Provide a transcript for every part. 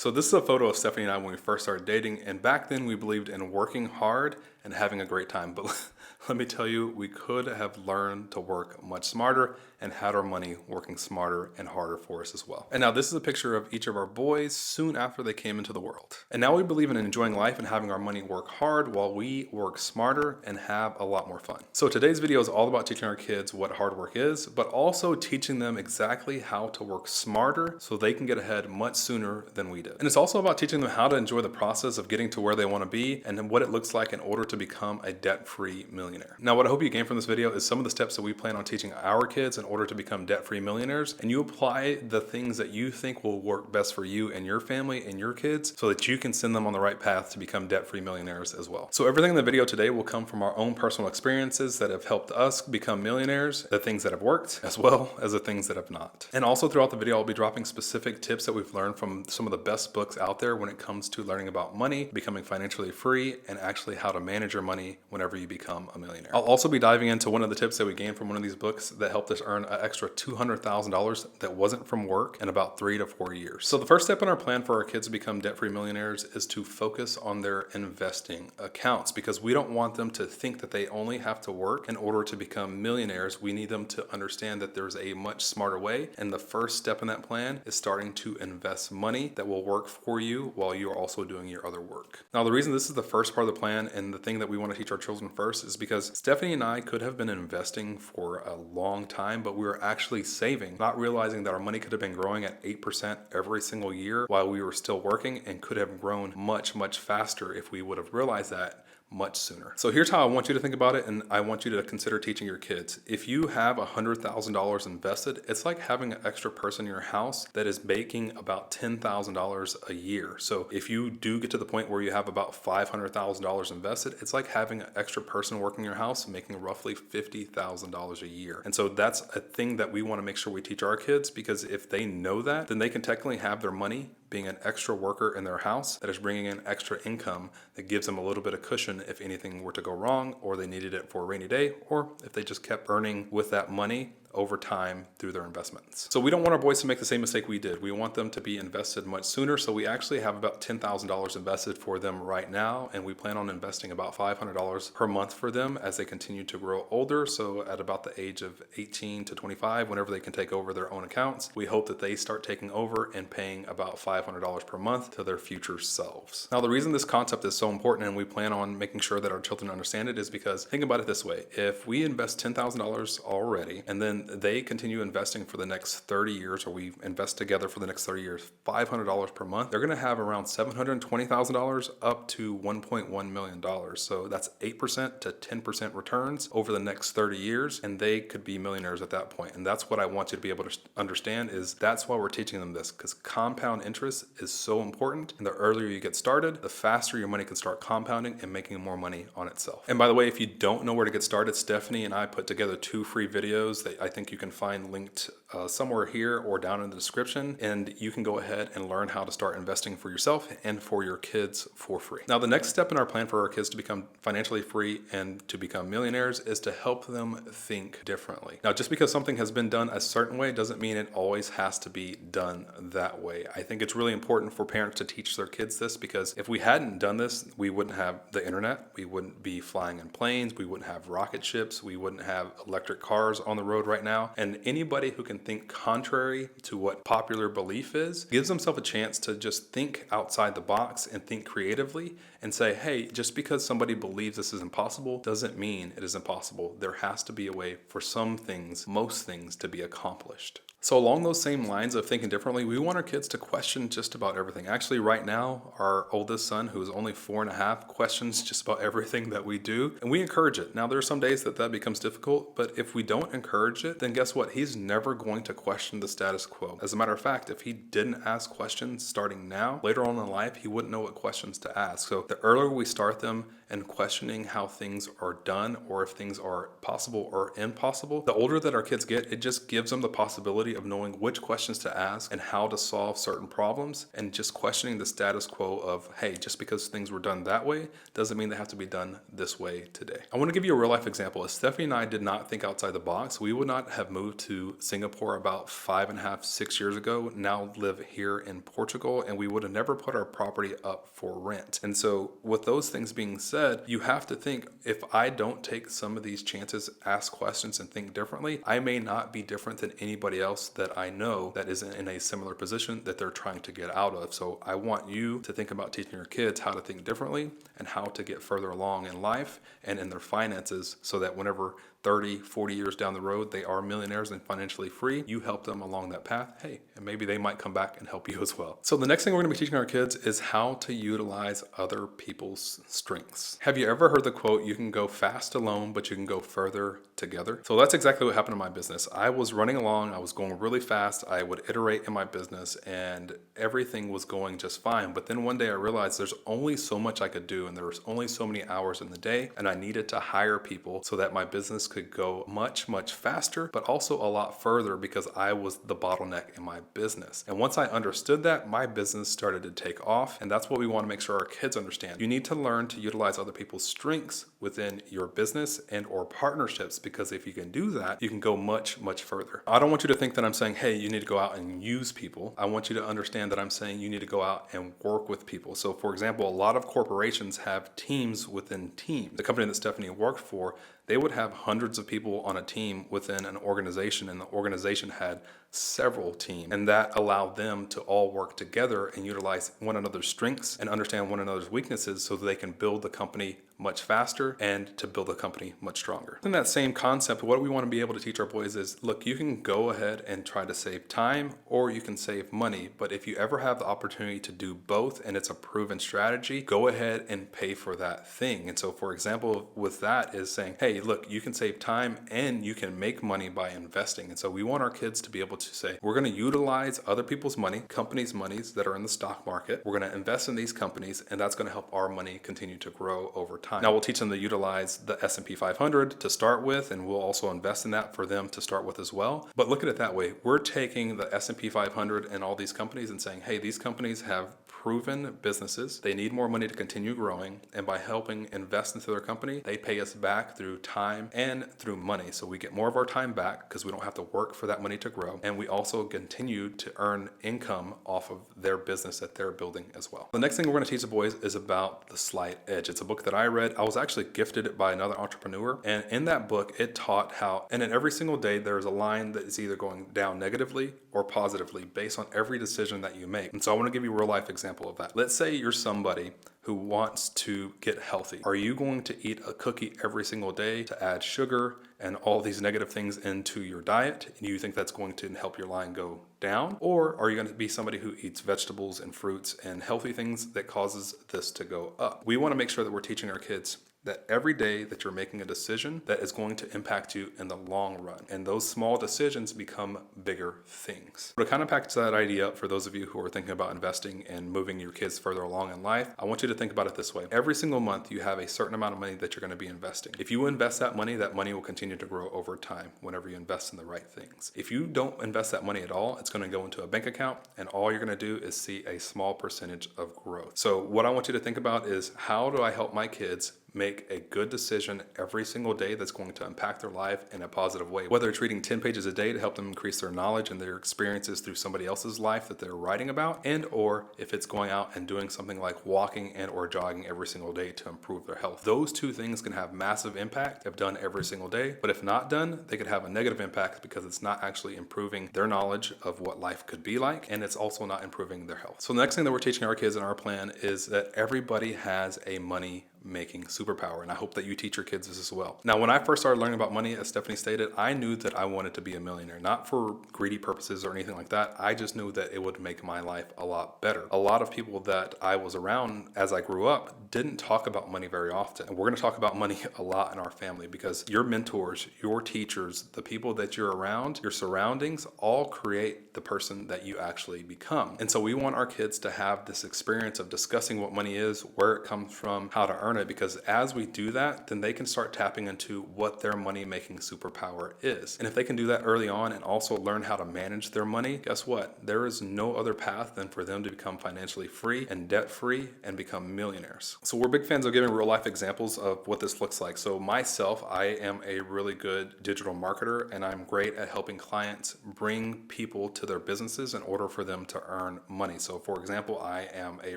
So this is a photo of Stephanie and I when we first started dating, and back then we believed in working hard and having a great time. But let me tell you, we could have learned to work much smarter and had our money working smarter and harder for us as well. And now this is a picture of each of our boys soon after they came into the world. And now we believe in enjoying life and having our money work hard while we work smarter and have a lot more fun. So today's video is all about teaching our kids what hard work is, but also teaching them exactly how to work smarter so they can get ahead much sooner than we did. And it's also about teaching them how to enjoy the process of getting to where they want to be and what it looks like in order to become a debt-free millionaire. Now, what I hope you gain from this video is some of the steps that we plan on teaching our kids in order to become debt-free millionaires, and you apply the things that you think will work best for you and your family and your kids so that you can send them on the right path to become debt-free millionaires as well. So everything in the video today will come from our own personal experiences that have helped us become millionaires, the things that have worked as well as the things that have not. And also throughout the video, I'll be dropping specific tips that we've learned from some of the best books out there when it comes to learning about money, becoming financially free, and actually how to manage your money whenever you become a millionaire. I'll also be diving into one of the tips that we gained from one of these books that helped us earn an extra $200,000 that wasn't from work in about 3 to 4 years. So the first step in our plan for our kids to become debt-free millionaires is to focus on their investing accounts, because we don't want them to think that they only have to work in order to become millionaires. We need them to understand that there's a much smarter way, and the first step in that plan is starting to invest money that will work for you while you're also doing your other work. Now, the reason this is the first part of the plan and the thing that we want to teach our children first is because Stephanie and I could have been investing for a long time, but we were actually saving, not realizing that our money could have been growing at 8% every single year while we were still working, and could have grown much, much faster if we would have realized that much sooner. So here's how I want you to think about it, and I want you to consider teaching your kids. If you have $100,000 invested, it's like having an extra person in your house that is making about $10,000 a year. So if you do get to the point where you have about $500,000 invested, it's like having an extra person working in your house making roughly $50,000 a year. And so that's a thing that we want to make sure we teach our kids, because if they know that, then they can technically have their money being an extra worker in their house that is bringing in extra income that gives them a little bit of cushion if anything were to go wrong, or they needed it for a rainy day, or if they just kept earning with that money over time through their investments. So we don't want our boys to make the same mistake we did. We want them to be invested much sooner. So we actually have about $10,000 invested for them right now, and we plan on investing about $500 per month for them as they continue to grow older. So at about the age of 18 to 25, whenever they can take over their own accounts, we hope that they start taking over and paying about $500 per month to their future selves. Now, the reason this concept is so important and we plan on making sure that our children understand it is because, think about it this way: if we invest $10,000 already and then they continue investing for the next 30 years, or we invest together for the next 30 years, $500 per month, they're going to have around $720,000 up to $1.1 million. So that's 8% to 10% returns over the next 30 years, and they could be millionaires at that point. And that's what I want you to be able to understand, is that's why we're teaching them this, because compound interest is so important. And the earlier you get started, the faster your money can start compounding and making more money on itself. And by the way, if you don't know where to get started, Stephanie and I put together 2 free videos that I think you can find linked somewhere here or down in the description, and you can go ahead and learn how to start investing for yourself and for your kids for free. Now, the next step in our plan for our kids to become financially free and to become millionaires is to help them think differently. Now, just because something has been done a certain way doesn't mean it always has to be done that way. I think it's really important for parents to teach their kids this, because if we hadn't done this, we wouldn't have the internet, we wouldn't be flying in planes, we wouldn't have rocket ships, we wouldn't have electric cars on the road right now. And anybody who can think contrary to what popular belief is gives themselves a chance to just think outside the box and think creatively and say, hey, just because somebody believes this is impossible doesn't mean it is impossible. There has to be a way for some things, most things, to be accomplished. So along those same lines of thinking differently, we want our kids to question just about everything. Actually, right now, our oldest son, who is only 4.5, questions just about everything that we do, and we encourage it. Now, there are some days that becomes difficult, but if we don't encourage it, then guess what? He's never going to question the status quo. As a matter of fact, if he didn't ask questions starting now, later on in life, he wouldn't know what questions to ask. So the earlier we start them in questioning how things are done, or if things are possible or impossible, the older that our kids get, it just gives them the possibility maturity of knowing which questions to ask and how to solve certain problems, and just questioning the status quo of, hey, just because things were done that way doesn't mean they have to be done this way today. I want to give you a real life example. If Stephanie and I did not think outside the box, we would not have moved to Singapore about 5.5, 6 years ago, now live here in Portugal, and we would have never put our property up for rent. And so with those things being said, you have to think, if I don't take some of these chances, ask questions and think differently, I may not be different than anybody else that I know that is in a similar position that they're trying to get out of. So I want you to think about teaching your kids how to think differently and how to get further along in life and in their finances, so that whenever 30, 40 years down the road, they are millionaires and financially free, you help them along that path. Hey, and maybe they might come back and help you as well. So the next thing we're going to be teaching our kids is how to utilize other people's strengths. Have you ever heard the quote, you can go fast alone, but you can go further together? So that's exactly what happened in my business. I was running along, I was going really fast, I would iterate in my business, and everything was going just fine. But then one day I realized there's only so much I could do, and there was only so many hours in the day, and I needed to hire people so that my business could go much, much faster, but also a lot further, because I was the bottleneck in my business. And once I understood that, my business started to take off. And that's what we want to make sure our kids understand. You need to learn to utilize other people's strengths within your business and or partnerships, because if you can do that, you can go much, much further. I don't want you to think that I'm saying, hey, you need to go out and use people. I want you to understand that I'm saying you need to go out and work with people. So for example, a lot of corporations have teams within teams. The company that Stephanie worked for, they would have hundreds of people on a team within an organization, and the organization had several teams, and that allowed them to all work together and utilize one another's strengths and understand one another's weaknesses, so that they can build the company much faster and to build a company much stronger. In that same concept, what we want to be able to teach our boys is, look, you can go ahead and try to save time, or you can save money, but if you ever have the opportunity to do both and it's a proven strategy, go ahead and pay for that thing. And so for example, with that is saying, hey, look, you can save time and you can make money by investing. And so we want our kids to be able to say, we're going to utilize other people's money, companies' monies that are in the stock market. We're going to invest in these companies, and that's going to help our money continue to grow over time. Now we'll teach them to utilize the S&P 500 to start with, and we'll also invest in that for them to start with as well. But look at it that way. We're taking the S&P 500 and all these companies and saying, hey, these companies have proven businesses. They need more money to continue growing. And by helping invest into their company, they pay us back through time and through money. So we get more of our time back because we don't have to work for that money to grow. And we also continue to earn income off of their business that they're building as well. The next thing we're going to teach the boys is about the slight edge. It's a book that I read. I was actually gifted it by another entrepreneur. And in that book, it taught how, and in every single day, there's a line that is either going down negatively or positively based on every decision that you make. And so I want to give you a real life example of that. Let's say you're somebody who wants to get healthy. Are you going to eat a cookie every single day to add sugar and all these negative things into your diet? And you think that's going to help your line go down? Or are you going to be somebody who eats vegetables and fruits and healthy things that causes this to go up? We want to make sure that we're teaching our kids that every day that you're making a decision that is going to impact you in the long run. And those small decisions become bigger things. To kind of package that idea up for those of you who are thinking about investing and moving your kids further along in life, I want you to think about it this way. Every single month you have a certain amount of money that you're going to be investing. If you invest that money will continue to grow over time whenever you invest in the right things. If you don't invest that money at all, it's going to go into a bank account, and all you're going to do is see a small percentage of growth. So what I want you to think about is, how do I help my kids make a good decision every single day that's going to impact their life in a positive way? Whether it's reading 10 pages a day to help them increase their knowledge and their experiences through somebody else's life that they're writing about, and or if it's going out and doing something like walking and or jogging every single day to improve their health. Those two things can have massive impact if done every single day, but if not done, they could have a negative impact because it's not actually improving their knowledge of what life could be like, and it's also not improving their health. So the next thing that we're teaching our kids in our plan is that everybody has a money making superpower, and I hope that you teach your kids this as well. Now, when I first started learning about money, as Stephanie stated, I knew that I wanted to be a millionaire, not for greedy purposes or anything like that. I just knew that it would make my life a lot better. A lot of people that I was around as I grew up didn't talk about money very often, and we're going to talk about money a lot in our family, because your mentors, your teachers, the people that you're around, your surroundings, all create the person that you actually become. And so we want our kids to have this experience of discussing what money is, where it comes from, how to earn learn it, because as we do that, then they can start tapping into what their money making superpower is. And if they can do that early on and also learn how to manage their money, guess what? There is no other path than for them to become financially free and debt free and become millionaires. So we're big fans of giving real life examples of what this looks like. So myself, I am a really good digital marketer, and I'm great at helping clients bring people to their businesses in order for them to earn money. So for example, I am a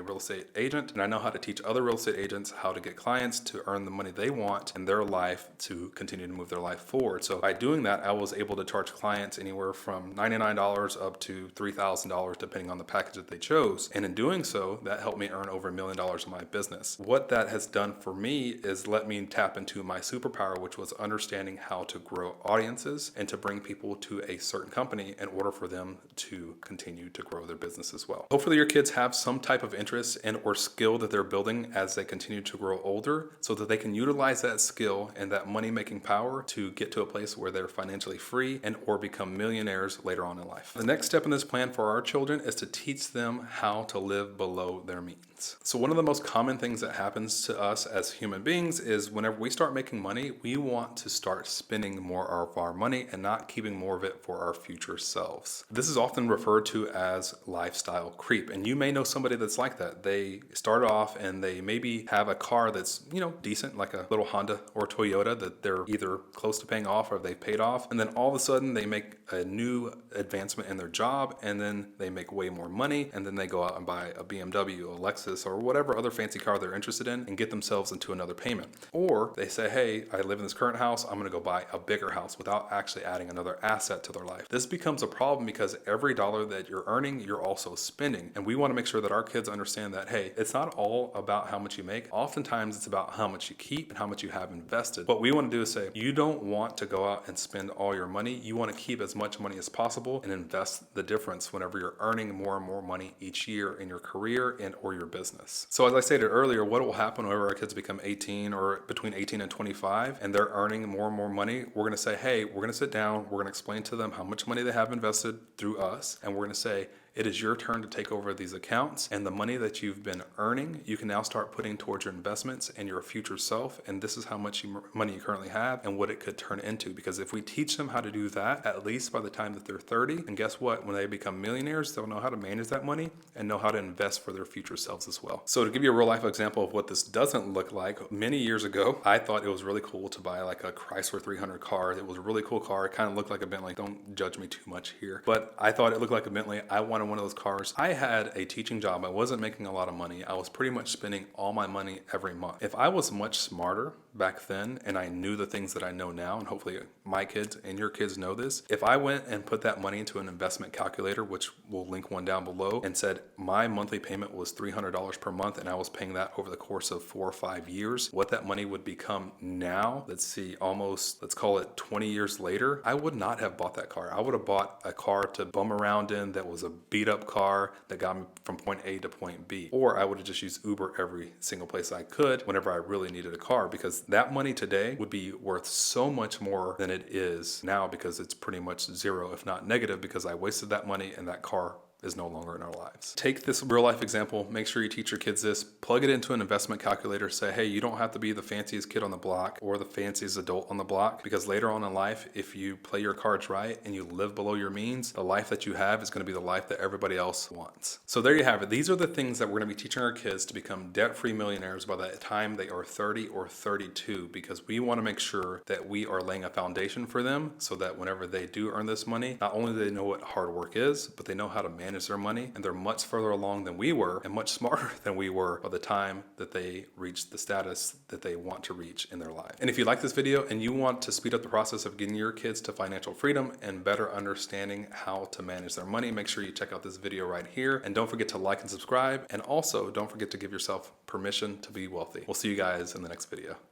real estate agent, and I know how to teach other real estate agents how to get clients to earn the money they want in their life to continue to move their life forward. So by doing that, I was able to charge clients anywhere from $99 up to $3,000 depending on the package that they chose. And in doing so, that helped me earn over $1 million in my business. What that has done for me is let me tap into my superpower, which was understanding how to grow audiences and to bring people to a certain company in order for them to continue to grow their business as well. Hopefully your kids have some type of interest in or skill that they're building as they continue to grow older, so that they can utilize that skill and that money making power to get to a place where they're financially free and or become millionaires later on in life. The next step in this plan for our children is to teach them how to live below their means. So one of the most common things that happens to us as human beings is whenever we start making money, we want to start spending more of our money and not keeping more of it for our future selves. This is often referred to as lifestyle creep, and you may know somebody that's like that. They start off and they maybe have a car that's, decent, like a little Honda or Toyota that they're either close to paying off or they've paid off, and then all of a sudden they make a new advancement in their job, and then they make way more money, and then they go out and buy a BMW, a Lexus, or whatever other fancy car they're interested in and get themselves into another payment. Or they say, hey, I live in this current house, I'm gonna go buy a bigger house without actually adding another asset to their life. This becomes a problem because every dollar that you're earning, you're also spending. And we wanna make sure that our kids understand that, hey, it's not all about how much you make. Oftentimes it's about how much you keep and how much you have invested. What we wanna do is say, you don't want to go out and spend all your money. You wanna keep as much money as possible and invest the difference whenever you're earning more and more money each year in your career and or your business. So as I stated earlier, what will happen whenever our kids become 18 or between 18 and 25 and they're earning more and more money, we're gonna say, hey, we're gonna sit down, we're gonna explain to them how much money they have invested through us, and we're gonna say, it is your turn to take over these accounts, and the money that you've been earning, you can now start putting towards your investments and your future self. And this is how much money you currently have and what it could turn into. Because if we teach them how to do that, at least by the time that they're 30, and guess what? When they become millionaires, they'll know how to manage that money and know how to invest for their future selves as well. So to give you a real life example of what this doesn't look like, many years ago, I thought it was really cool to buy like a Chrysler 300 car. It was a really cool car. It kind of looked like a Bentley. Don't judge me too much here. But I thought it looked like a Bentley. I wanted one of those cars. I had a teaching job. I wasn't making a lot of money. I was pretty much spending all my money every month. If I was much smarter back then and I knew the things that I know now, and hopefully my kids and your kids know this, if I went and put that money into an investment calculator, which we'll link one down below, and said my monthly payment was $300 per month and I was paying that over the course of 4 or 5 years, what that money would become now, let's call it 20 years later, I would not have bought that car. I would have bought a car to bum around in that was a beat up car that got me from point A to point B. Or I would have just used Uber every single place I could whenever I really needed a car, because that money today would be worth so much more than it is now, because it's pretty much zero, if not negative, because I wasted that money and that car is no longer in our lives. Take this real life example, make sure you teach your kids this, plug it into an investment calculator, say, hey, you don't have to be the fanciest kid on the block or the fanciest adult on the block, because later on in life, if you play your cards right and you live below your means, the life that you have is going to be the life that everybody else wants. So there you have it. These are the things that we're going to be teaching our kids to become debt-free millionaires by the time they are 30 or 32, because we want to make sure that we are laying a foundation for them so that whenever they do earn this money, not only do they know what hard work is, but they know how to manage their money, and they're much further along than we were and much smarter than we were by the time that they reach the status that they want to reach in their life. And if you like this video and you want to speed up the process of getting your kids to financial freedom and better understanding how to manage their money, make sure you check out this video right here, and don't forget to like and subscribe, and also don't forget to give yourself permission to be wealthy. We'll see you guys in the next video.